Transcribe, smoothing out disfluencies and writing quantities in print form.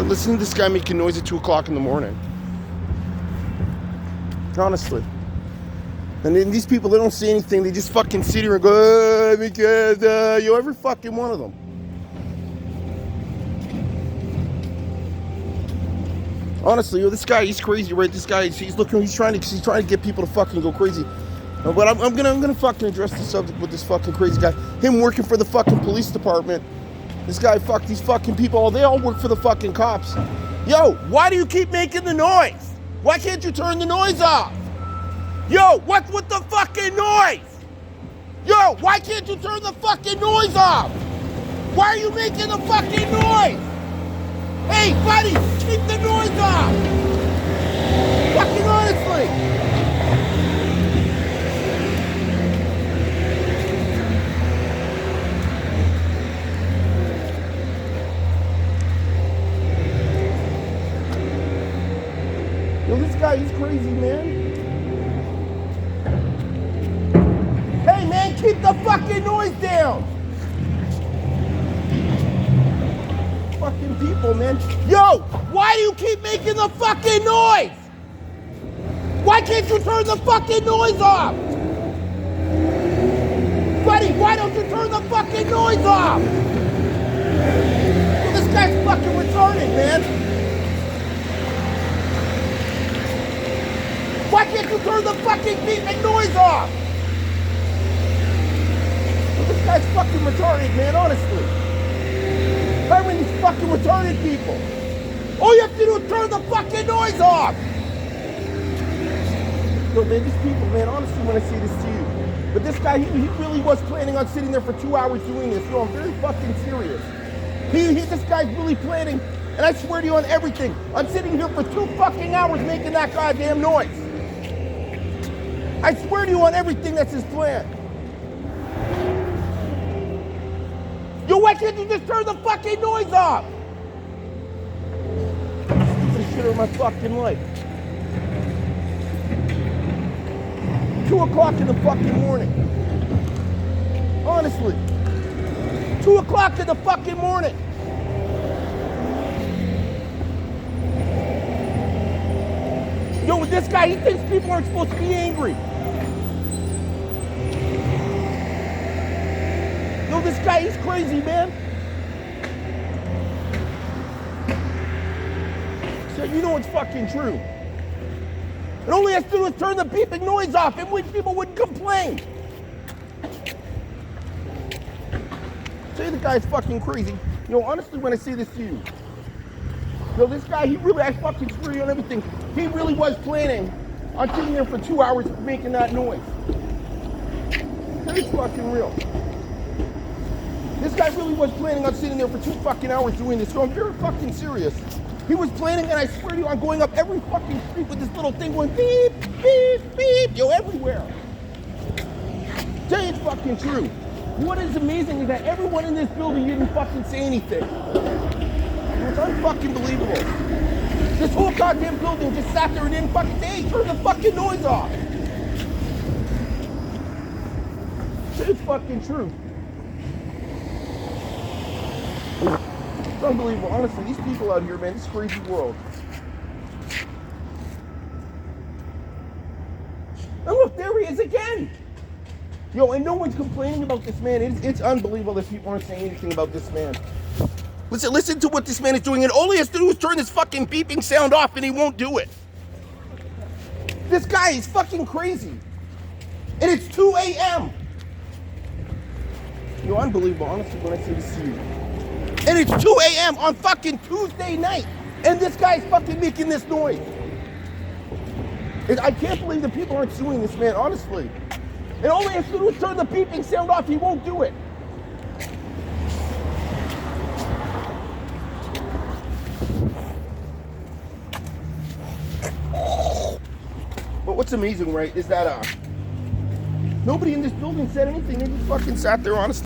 listen to this guy making noise at 2 o'clock in the morning. Honestly. And then these people, they don't say anything. They just fucking sit here and go, because, every fucking one of them. Honestly, this guy, he's crazy, right? This guy, he's trying to get people to fucking go crazy. But I'm gonna fucking address the subject with this fucking crazy guy. Him working for the fucking police department. This guy, fuck these fucking people. They all work for the fucking cops. Yo, why do you keep making the noise? Why can't you turn the noise off? Yo, what's with the fucking noise? Yo, why can't you turn the fucking noise off? Why are you making the fucking noise? Hey, buddy, keep the noise off. Fucking honestly. Yo, this guy, he's crazy, man. Hey, man, keep the fucking noise down. Fucking people, man. Yo, why do you keep making the fucking noise? Why can't you turn the fucking noise off? Buddy, why don't you turn the fucking noise off? Well, this guy's fucking retarded, man. Why can't you turn the fucking beeping noise off? Well, this guy's fucking retarded, man, honestly. Hiring these fucking retarded people. All you have to do is turn the fucking noise off. Yo, man, these people, man, honestly, when I say this to you. But this guy, he really was planning on sitting there for 2 hours doing this. No, I'm very fucking serious. This guy's really planning, and I swear to you on everything, I'm sitting here for 2 fucking hours making that goddamn noise. I swear to you on everything, that's his plan. Yo, why can't you just turn the fucking noise off? Stupidest shit of my fucking life. 2 o'clock in the fucking morning. Honestly. 2 o'clock in the fucking morning. Yo, with this guy, he thinks people aren't supposed to be angry. Yo, this guy, he's crazy, man. So you know it's fucking true. It only has to do with turn the beeping noise off, and people wouldn't complain. Say the guy's fucking crazy. You know, honestly, when I say this to you, yo, this guy, I fucking swear on everything. He really was planning on sitting there for 2 hours making that noise. It's fucking real. This guy really was planning on sitting there for 2 fucking hours doing this, so I'm very fucking serious. He was planning, and I swear to you, on going up every fucking street with this little thing going beep, beep, beep, yo, everywhere. Tell you it's fucking true. What is amazing is that everyone in this building didn't fucking say anything. It's unfucking believable. This whole goddamn building just sat there and didn't fucking say, hey, turn the fucking noise off. It's fucking true. It's unbelievable. Honestly, these people out here, man, this crazy world. And look, there he is again. Yo, and no one's complaining about this man. It's unbelievable that people aren't saying anything about this man. Listen to what this man is doing, and all he has to do is turn this fucking beeping sound off, and he won't do it. This guy is fucking crazy. And it's 2 a.m. Yo, unbelievable, honestly, when I say this to you. And it's 2 a.m. on fucking Tuesday night, and this guy's fucking making this noise. I can't believe that people aren't suing this man, honestly. And all he has to do is turn the beeping sound off, he won't do it. But what's amazing, right, is that nobody in this building said anything. They just fucking sat there, honestly.